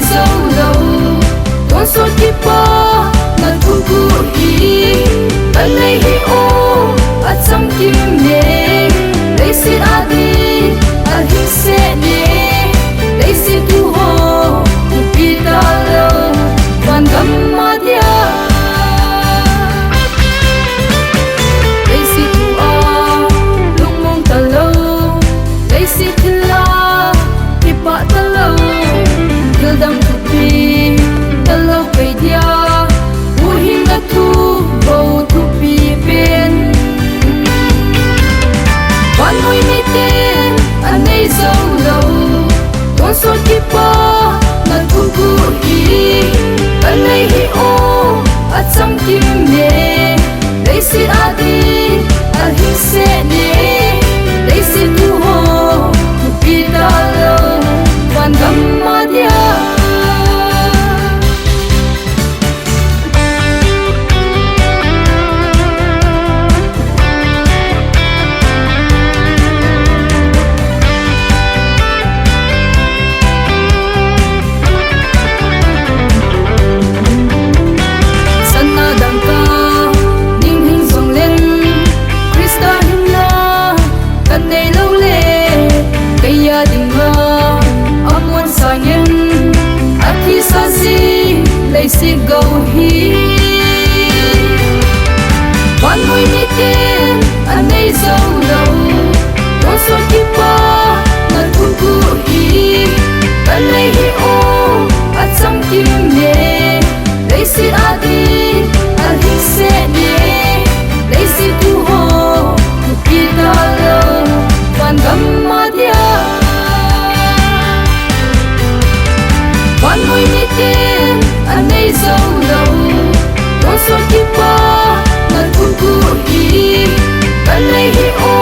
joulou Tonsot kipa na thuguh hi kanei hi o achamkim ne Leiset adi alhingse ne Leiset tu ho pita lo Mangdam Family Leiset tu a lungmong talo Leiset la kipa talo Gildam tupi talo kay dia Uhin na tu bo tupi pen Vannoi miten anei joulou Tonsot kipa na thuguh hi kanei hi o achamkim ne Leiset adi alhingse ne Leiset tu ho pita lo Mangdam Family Leiset go hi Vannoi miten anei joulou Tonsot kipa na thuguh hi kanei hi o achamkim ne Leiset adi alhingse ne Leiset tu ho pita lo Mangdam Family Vannoi miten anei joulou Tonsot kipa na thuguh hi kanei hi o